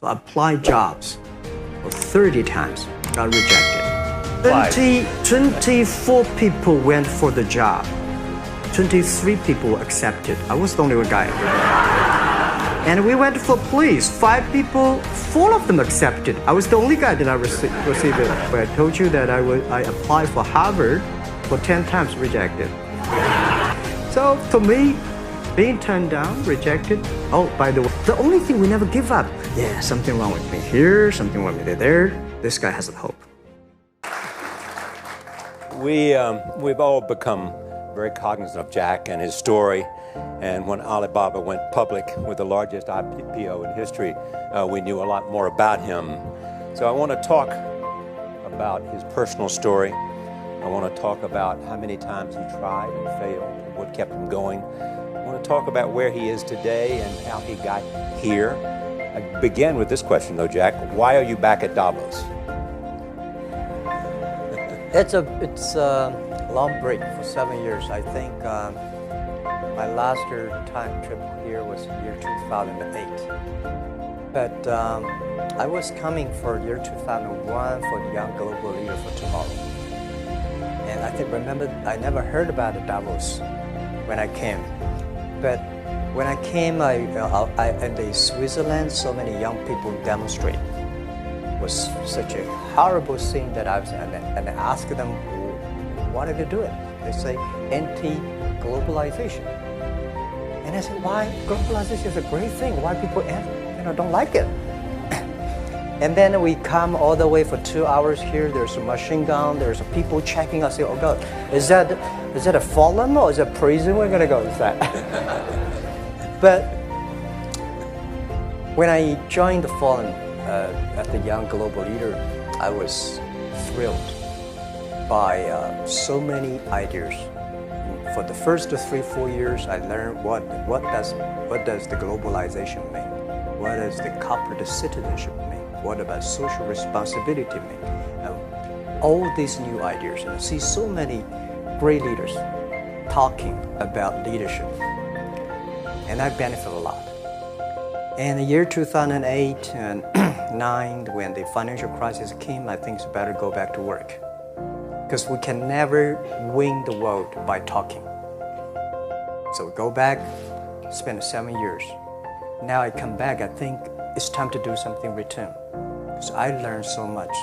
So I applied jobs for 30 times, got rejected. 24 people went for the job. 23 people accepted. I was the only one guy. And we went for police. 5 people, 4 of them accepted. I was the only guy that I received it. But I told you that I applied for Harvard for 10 times, rejected. So for me, being turned down, rejected. Oh, by the way, the only thing we never give up. Yeah, something wrong with me here, something wrong with me there. This guy has a hope. We've all become very cognizant of Jack and his story. And when Alibaba went public with the largest IPO in history, we knew a lot more about him. So I want to talk about his personal story. I want to talk about how many times he tried and failed and what kept him going. I want to talk about where he is today and how he got here. I begin with this question though, Jack. Why are you back at Davos? It's a long break for 7 years. I think my last time trip here was year 2008. But I was coming for year 2001 for the Young Global Leader for Tomorrow. And remember, I never heard about the Davos when I came. But when I came, in the Switzerland, so many young people demonstrate. It was such a horrible scene that I was, and I asked them, what are they doing? They say, anti-globalization. And I said, why? Globalization is a great thing. Why people don't like it? And then we come all the way for 2 hours here. There's a machine gun. There's people checking us. Oh God, is that a fallen or is it prison? We're gonna go with that. But when I joined the forum at the Young Global Leader, I was thrilled by so many ideas. For the first 3-4 years, I learned what does the globalization mean? What does the corporate citizenship mean? What about social responsibility mean? All these new ideas, and I see so many great leaders talking about leadership, and I benefit a lot. In the year 2008 and 9, when the financial crisis came, I think it's better to go back to work, because we can never win the world by talking. So go back, spend 7 years. Now I come back, I think it's time to do something return. Because I learned so much.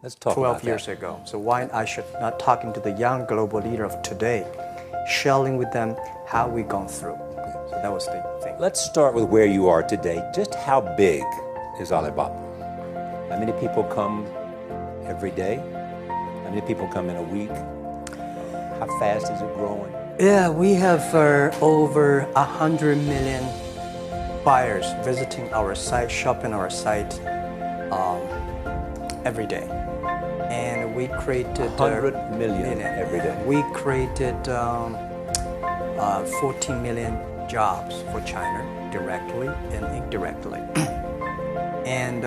Let's talk 12 years ago. So why I should not talking to the young global leader of today, sharing with them how we gone through. So that was the thing. Let's start with where you are today. Just how big is Alibaba? How many people come every day? How many people come in a week? How fast is it growing? Yeah, we have over 100 million buyers visiting our site, shopping our site every day. And we created 100 million every day. We created 14 million jobs for China, directly and indirectly. And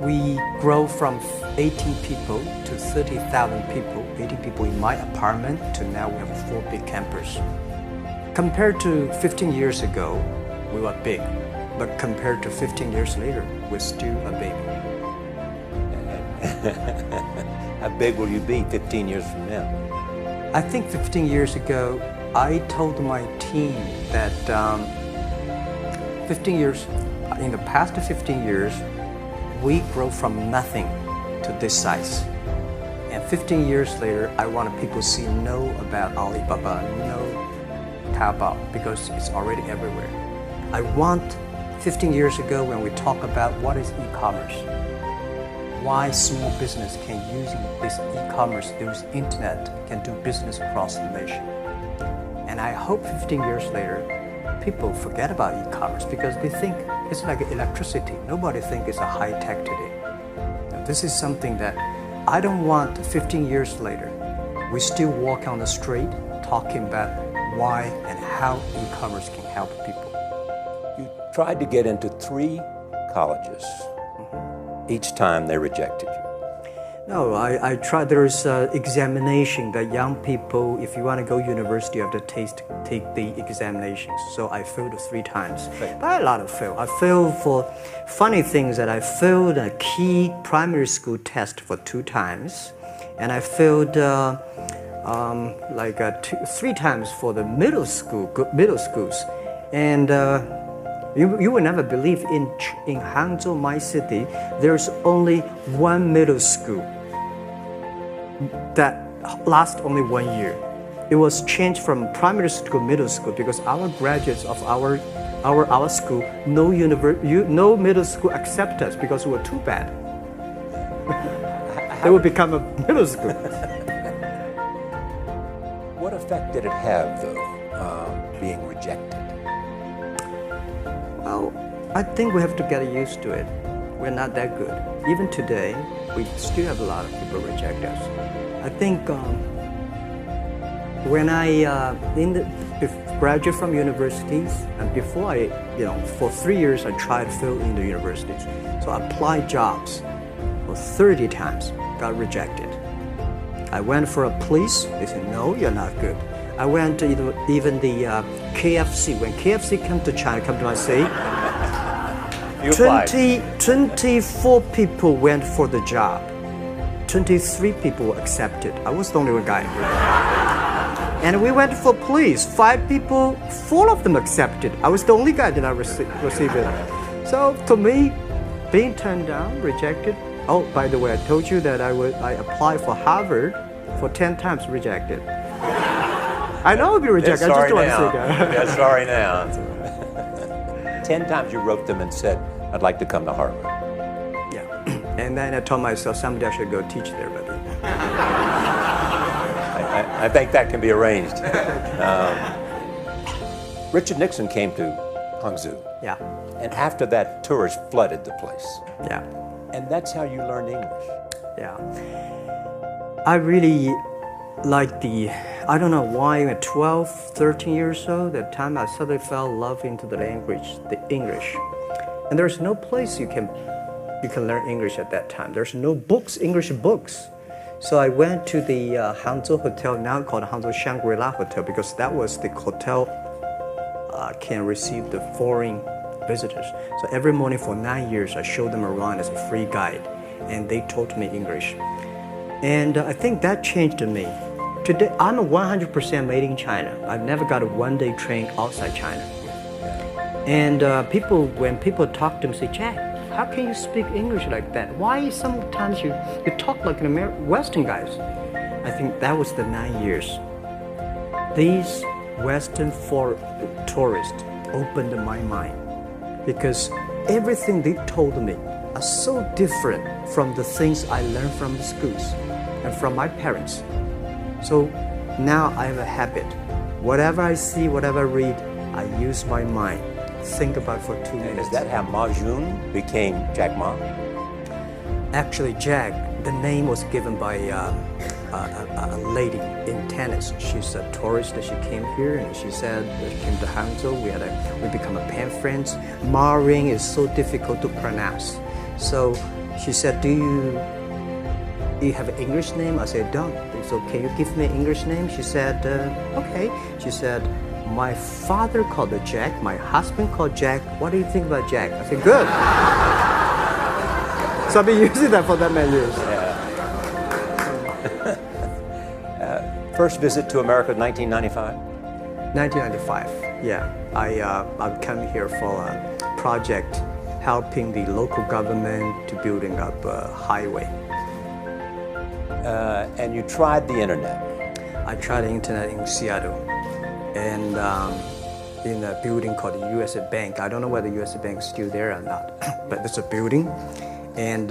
we grow from 18 people to 30,000 people, 18 people in my apartment, to now we have 4 big campus. Compared to 15 years ago, we were big, but compared to 15 years later, we're still a baby. How big will you be 15 years from now? I think 15 years ago, I told my team that 15 years, in the past 15 years, we grow from nothing to this size. And 15 years later, I want people to know about Alibaba, know Taobao, because it's already everywhere. I want 15 years ago when we talk about what is e-commerce, why small business can use this e-commerce, use internet, can do business across the nation. And I hope 15 years later, people forget about e-commerce because they think it's like electricity. Nobody thinks it's a high-tech today. Now, this is something that I don't want 15 years later. We still walk on the street talking about why and how e-commerce can help people. You tried to get into 3 colleges. Each time they rejected you. No, I tried. There's examination that young people, if you want to go university, you have to take the examinations. So I failed 3 times. Right. But a lot of fail. I failed for funny things that I failed a key primary school test for 2 times, and I failed 3 times for the middle schools, and. You will never believe in Hangzhou, my city, there's only 1 middle school that lasts only 1 year. It was changed from primary school to middle school because our graduates of our school, no middle school accept us because we were too bad. They would become a middle school. What effect did it have, though, being rejected? Well, I think we have to get used to it. We're not that good. Even today, we still have a lot of people reject us. I think when I graduate from universities, and before for 3 years I tried to fill in the universities. So I applied jobs for 30 times, got rejected. I went for a police, they said, no, you're not good. I went to even the KFC. When KFC came to China, come to my city, 24 people went for the job. 23 people accepted. I was the only one guy. And we went for police. 5 people, 4 of them accepted. I was the only guy that I received it. So to me, being turned down, rejected. Oh, by the way, I told you that I applied for Harvard for 10 times, rejected. I know I'll be rejected. I just don't want to say that. Yeah, sorry now. 10 times you wrote them and said, I'd like to come to Harvard. Yeah. And then I told myself someday I should go teach there, but I think that can be arranged. Richard Nixon came to Hangzhou. Yeah. And after that, tourists flooded the place. Yeah. And that's how you learned English. Yeah. I really like I don't know why, at 12, 13 years old, that time I suddenly fell in love into the language, the English. And there's no place you can learn English at that time. There's no books, English books. So I went to the Hangzhou Hotel, now called Hangzhou Shangri-La Hotel, because that was the hotel can receive the foreign visitors. So every morning for 9 years, I showed them around as a free guide, and they taught me English. And I think that changed me. Today, I'm 100% made in China. I've never got a one-day train outside China. And when people talk to me, say, Jack, how can you speak English like that? Why sometimes you talk like an Western guys? I think that was the 9 years. These Western tourists opened my mind because everything they told me are so different from the things I learned from the schools and from my parents. So now I have a habit. Whatever I see, whatever I read, I use my mind. Think about it for 2 minutes. And is that how Ma Jun became Jack Ma? Actually, Jack, the name was given by a lady in tennis. She's a tourist. She came here and she said she came to Hangzhou. We become a pen friends. Ma Ring is so difficult to pronounce. So she said, do you have an English name? I said, don't. So can you give me an English name? She said, okay. She said, my father called her Jack, my husband called Jack. What do you think about Jack? I said, good. So I've been using that for that many years. Yeah. First visit to America, 1995? 1995, yeah. I came here for a project helping the local government to building up a highway. And you tried the internet? I tried the internet in Seattle. And in a building called the U.S. Bank. I don't know whether the U.S. Bank is still there or not, but it's a building. And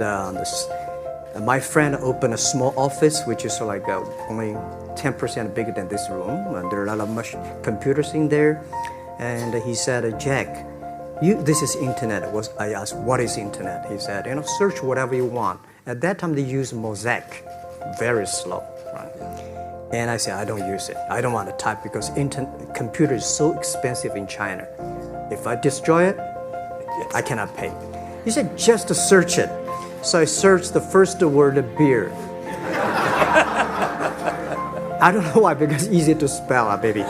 my friend opened a small office, which is like only 10% bigger than this room. And there are a lot of computers in there. And he said, Jack, this is internet. I asked, what is internet? He said, search whatever you want. At that time, they used Mosaic, very slow. Right? And I said, I don't use it. I don't want to type because computer is so expensive in China. If I destroy it, yes, I cannot pay. He said, just to search it. So I searched the first word, beer. I don't know why, because it's easy to spell, baby.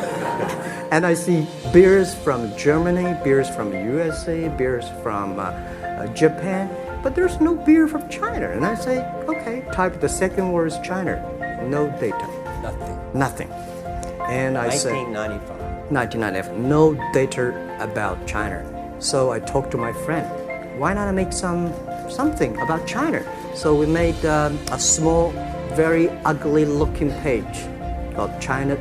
And I see beers from Germany, beers from USA, beers from Japan, but there's no beer from China. And I say, okay, type the second word is China. No data. Nothing. And I say 1995, no data about China. So I talked to my friend, why not make something about China? So we made a small, very ugly looking page called China.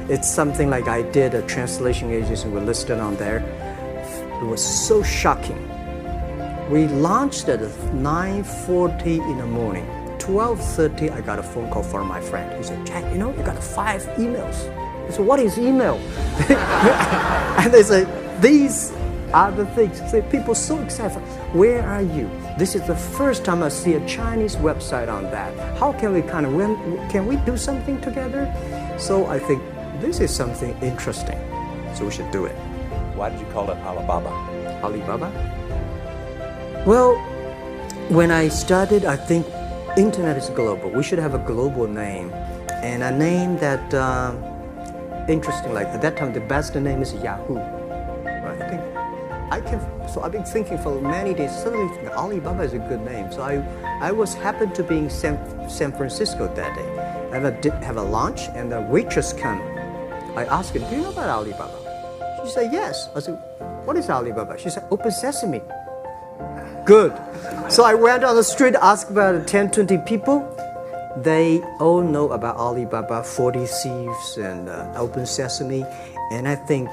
It's something like I did a translation agency, we listed on there. It was so shocking. We launched at 9:40 in the morning. 12:30, I got a phone call from my friend. He said, Jack, you got 5 emails. I said, what is email? And they say, these are the things. So people so excited. Where are you? This is the first time I see a Chinese website on that. How can we can we do something together? So I think this is something interesting. So we should do it. Why did you call it Alibaba? Alibaba? Well, when I started, I think internet is global. We should have a global name. And a name that, interesting, like at that time, the best name is Yahoo. Right? So I've been thinking for many days, suddenly think Alibaba is a good name. So I was happened to be in San Francisco that day. I did have a lunch, and the waitress came. I asked her, do you know about Alibaba? She said, yes. I said, what is Alibaba? She said, Open Sesame. Good. So I went on the street, asked about 10, 20 people. They all know about Alibaba, 40 Thieves, and Open Sesame. And I think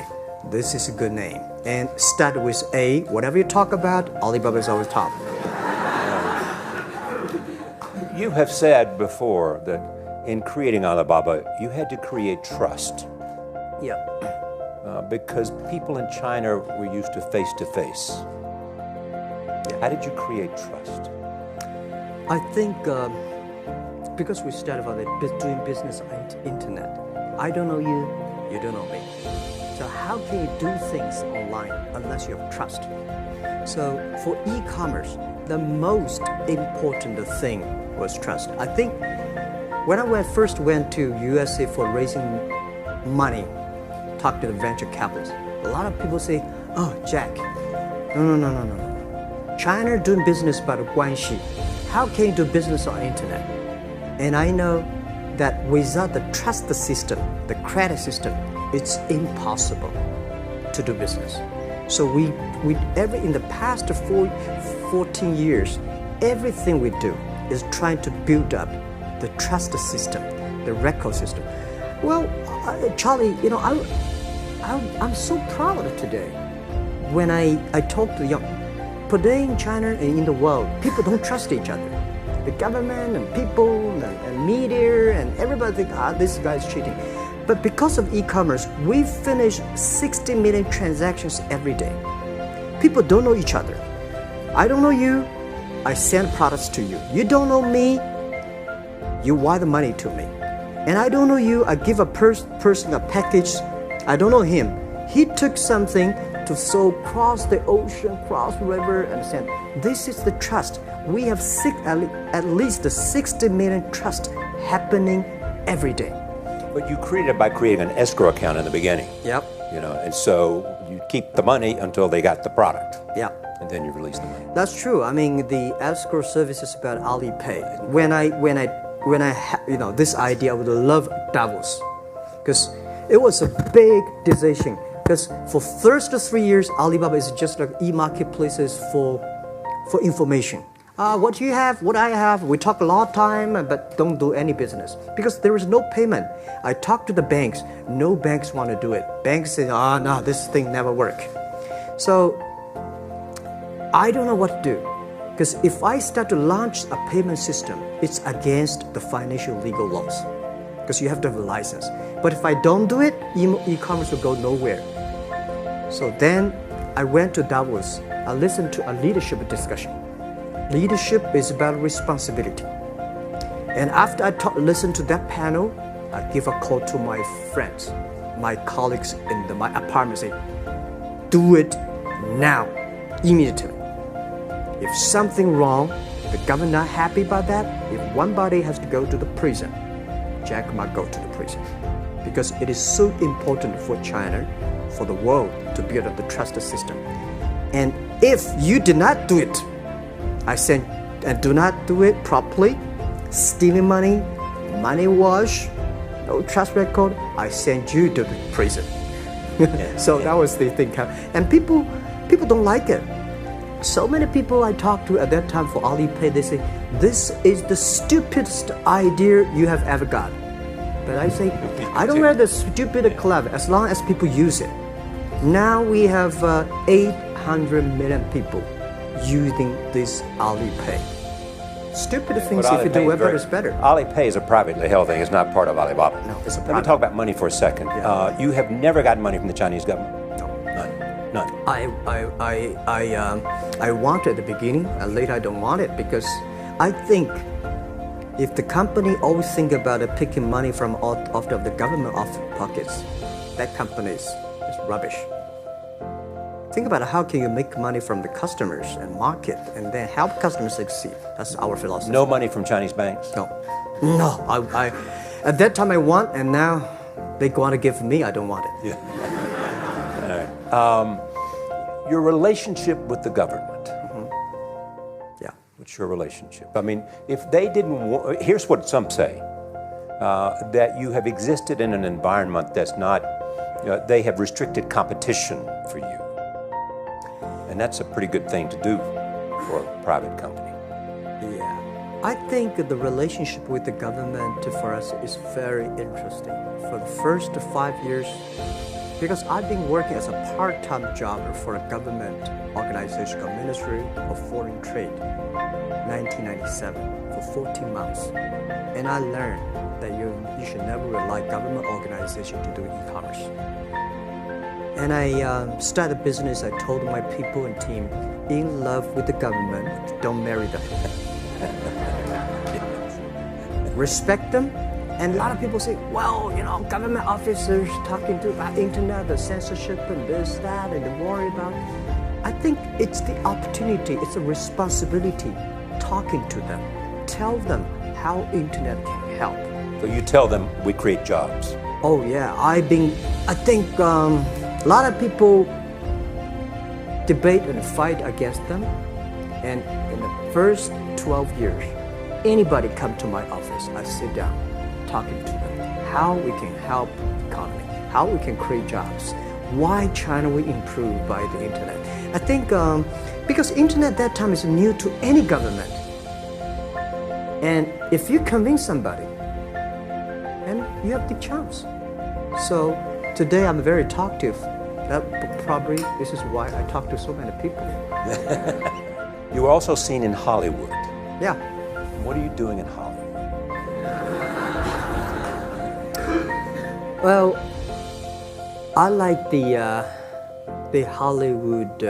this is a good name. And start with A. Whatever you talk about, Alibaba is always top. You have said before that in creating Alibaba, you had to create trust. Yeah. Because people in China were used to face-to-face. How did you create trust? I think because we started doing business on the internet. I don't know you, you don't know me. So how can you do things online unless you have trust? So for e-commerce, the most important thing was trust. I think when I first went to USA for raising money, talked to the venture capitalists, a lot of people say, oh, Jack, no. China doing business by the guanxi. How can you do business on the internet? And I know that without the trust system, the credit system, it's impossible to do business. So in the past 14 years, everything we do is trying to build up the trust system, the record system. Well, Charlie, I'm so proud today. When I talk to young, today in China and in the world, people don't trust each other. The government and people and media and everybody think, this guy's cheating. But because of e-commerce, we finish 60 million transactions every day. People don't know each other. I don't know you, I send products to you. You don't know me, you wire the money to me. And I don't know you, I give a person a package, I don't know him. He took something to cross the ocean, cross the river, and send. This is the trust. We have at least 60 million trust happening every day. But you created it by creating an escrow account in the beginning. Yep. And so you keep the money until they got the product. Yeah. And then you release the money. That's true. I mean, the escrow service is about Alipay. When I had this idea, I would love Davos, because it was a big decision. Because for first 3 years, Alibaba is just like e-marketplaces for information. What you have, what I have, we talk a lot of time, but don't do any business. Because there is no payment. I talked to the banks. No banks want to do it. Banks say, no, this thing never work. So I don't know what to do. Because if I start to launch a payment system, it's against the financial legal laws. Because you have to have a license. But if I don't do it, e-commerce will go nowhere. So then I went to Davos. I listened to a leadership discussion. Leadership is about responsibility. And after I listened to that panel, I give a call to my friends, my colleagues in my apartment, say, do it now, immediately. If something wrong, the government not happy about that, if one body has to go to the prison, Jack Ma go to the prison. Because it is so important for China, for the world, to build up the trust system. And if you did not do it, and do not do it properly, stealing money, money wash, no trust record, I send you to the prison. So that was the thing. And people don't like it. So many people I talked to at that time for Alipay, they say, this is the stupidest idea you have ever got. But I say, I don't wear the stupid clever as long as people use it. Now we have 800 million people using this Alipay. Stupid things, if you do whatever is better. Alipay is a privately held thing. It's not part of Alibaba. No, it's a Let private. me talk about money for a second. Yeah. You have never gotten money from the Chinese government? No. None. I want it at the beginning, and later I don't want it, because I think if the company always think about picking money from out of the government pockets, that company is rubbish. Think about how can you make money from the customers and market and then help customers succeed. That's our philosophy. No money from Chinese banks? No. I at that time I want, and now they want to give me, I don't want it. Yeah. All right. Your relationship with the government. Yeah. What's your relationship? I mean, if they didn't, here's what some say, that you have existed in an environment that's not, they have restricted competition for you. And that's a pretty good thing to do for a private company. Yeah. I think the relationship with the government for us is very interesting. For the first 5 years, because I've been working as a part-time job for a government organization called Ministry of Foreign Trade, 1997, for 14 months. And I learned that you should never rely on government organization to do e-commerce. And I started a business. I told my people and team, in love with the government, don't marry them. Respect them. And a lot of people say, well, government officers talking about internet, the censorship and this, that, and they worry about. I think it's the opportunity, it's a responsibility talking to them. Tell them how internet can help. So you tell them we create jobs. Oh yeah, I think a lot of people debate and fight against them. And in the first 12 years, anybody come to my office, I sit down, talking to them, how we can help the economy, how we can create jobs, why China will improve by the internet. I think because internet that time is new to any government. And if you convince somebody, and you have the chance. So today I'm very talkative. That probably this is why I talk to so many people. You were also seen in Hollywood. Yeah. What are you doing in Hollywood? Well, I like the Hollywood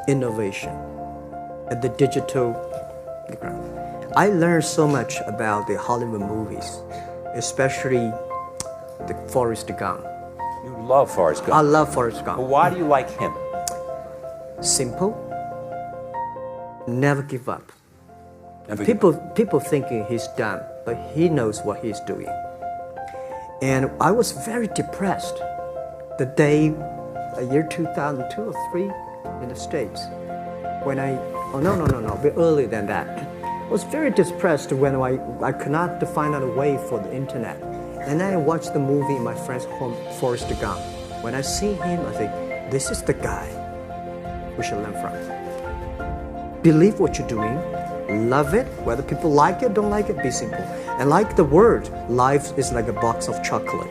innovation and the digital background. I learned so much about the Hollywood movies, especially the Forrest Gump. You love Forrest Gump. I love Forrest Gump. Well, why do you like him? Simple. Never give up. Never give up. People thinking he's dumb, but he knows what he's doing. And I was very depressed the day, year 2002 or 3 in the States. When a bit earlier than that. I was very depressed when I could not find out a way for the internet. And then I watched the movie in my friend's home, Forrest Gump. When I see him, I think, this is the guy we should learn from. Believe what you're doing, love it, whether people like it, don't like it, be simple. And like the word, life is like a box of chocolate.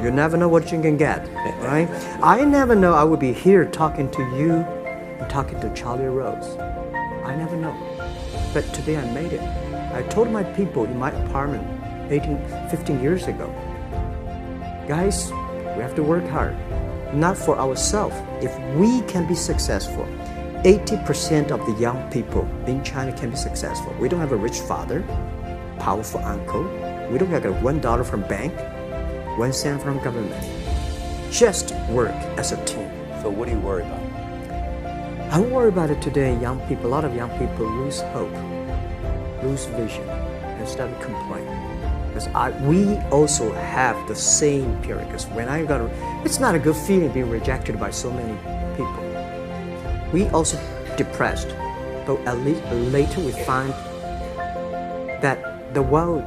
You never know what you can get, right? I never know I would be here talking to you and talking to Charlie Rose. I never know. But today I made it. I told my people in my apartment 15 years ago, guys, we have to work hard, not for ourselves. If we can be successful, 80% of the young people in China can be successful. We don't have a rich father, powerful uncle. We don't have $1 from bank, 1 cent from government. Just work as a team. So what do you worry about? I worry about it today. Young people, a lot of young people lose hope, lose vision, and start to complain. Because we also have the same period. Because when it's not a good feeling being rejected by so many people. We also depressed, but at least later we find that the world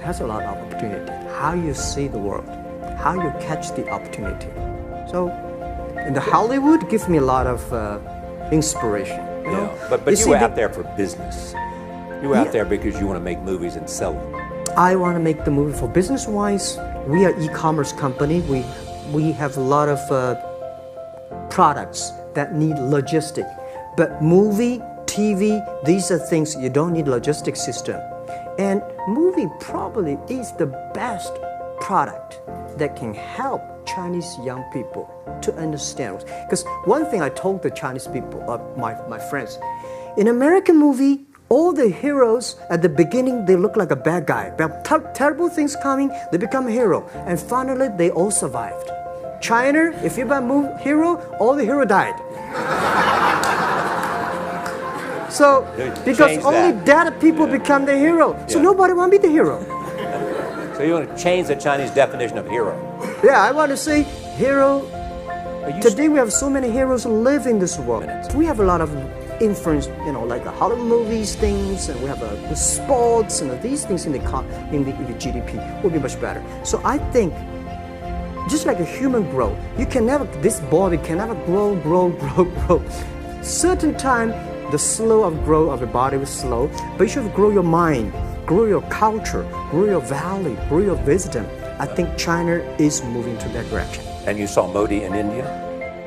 has a lot of opportunity. How you see the world, how you catch the opportunity. So, in the Hollywood gives me a lot of inspiration. You know? But you were out there for business. You were out there because you want to make movies and sell them. I want to make the movie for business-wise. We are e-commerce company. We have a lot of products that need logistics. But movie, TV, these are things you don't need logistic system. And movie probably is the best product that can help Chinese young people to understand. Because one thing I told the Chinese people, my friends, in American movie, all the heroes at the beginning, they look like a bad guy. Terrible things coming, they become a hero. And finally, they all survived. China, if you're a hero, all the hero died. So, because only dead people become the hero. So nobody want to be the hero. So you want to change the Chinese definition of hero? Yeah, I want to say hero. Today we have so many heroes who live in this world. We have a lot of influence, like the Hollywood movies, things, and we have the sports and these things in the GDP will be much better. So I think, just like a human growth, this body can never grow. Certain time, the slow of growth of the body is slow, but you should grow your mind, grow your culture, grow your value, grow your wisdom. I think China is moving to that direction. And you saw Modi in India?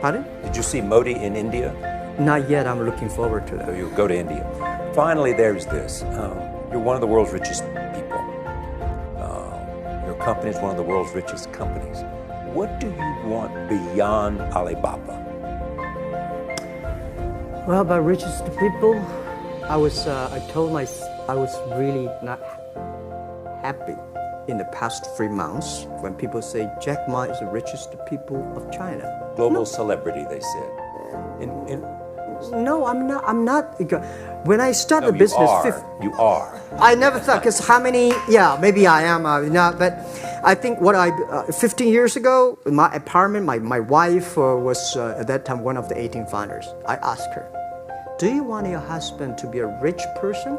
Pardon? Did you see Modi in India? Not yet. I'm looking forward to that. So you'll go to India. Finally, there's this. You're one of the world's richest people. Your company is one of the world's richest companies. What do you want beyond Alibaba? Well, about richest people, I was really not happy in the past 3 months when people say Jack Ma is the richest people of China. Global celebrity, they said. No, I'm not. When I started the business, you are. I never thought, because maybe I am, but I think 15 years ago, in my apartment, my wife was at that time one of the 18 founders. I asked her, do you want your husband to be a rich person?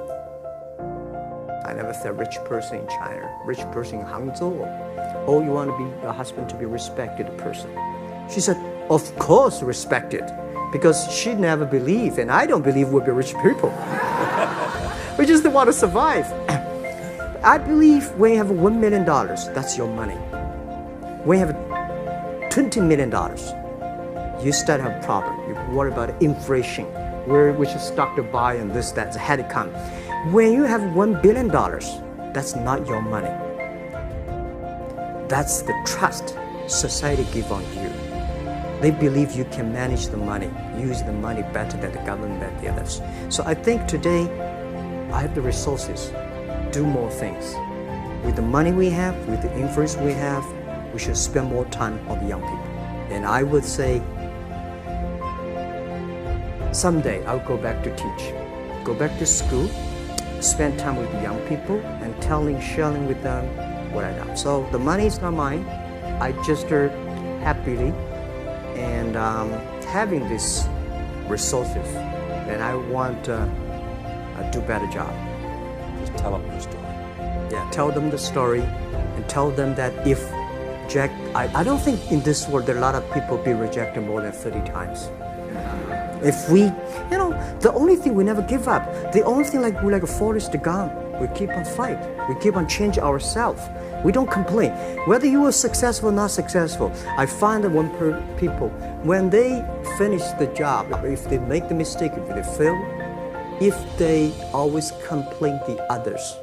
I never said rich person in China, rich person in Hangzhou, or you want to be your husband to be a respected person. She said, of course respected, because she never believed, and I don't believe we'll be rich people. We just want to survive. I believe when you have $1 million, that's your money. When you have $20 million, you start to have a problem. You worry about inflation, which is stock to buy and this, that's had to come. When you have $1 billion, that's not your money. That's the trust society give on you. They believe you can manage the money, use the money better than the government, than the others. So I think today, I have the resources, do more things. With the money we have, with the influence we have, we should spend more time on the young people. And I would say, someday I'll go back to teach, go back to school, spend time with the young people, and sharing with them what I know. So the money is not mine. I just happily and having these resources, and I want to do a better job. Just tell them your story. Yeah, tell them the story, and tell them that if Jack, I don't think in this world there are a lot of people be rejected more than 30 times. If we, the only thing we never give up, the only thing we're like a Forrest Gump, we keep on fight, we keep on changing ourselves. We don't complain. Whether you are successful or not successful, I find that people, when they finish the job, if they make the mistake, if they fail, if they always complain the others,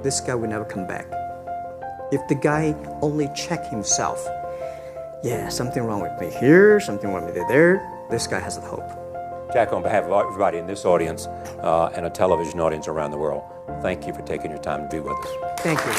this guy will never come back. If the guy only check himself, something wrong with me here, something wrong with me there, this guy has a hope. Jack, on behalf of everybody in this audience and a television audience around the world, thank you for taking your time to be with us. Thank you.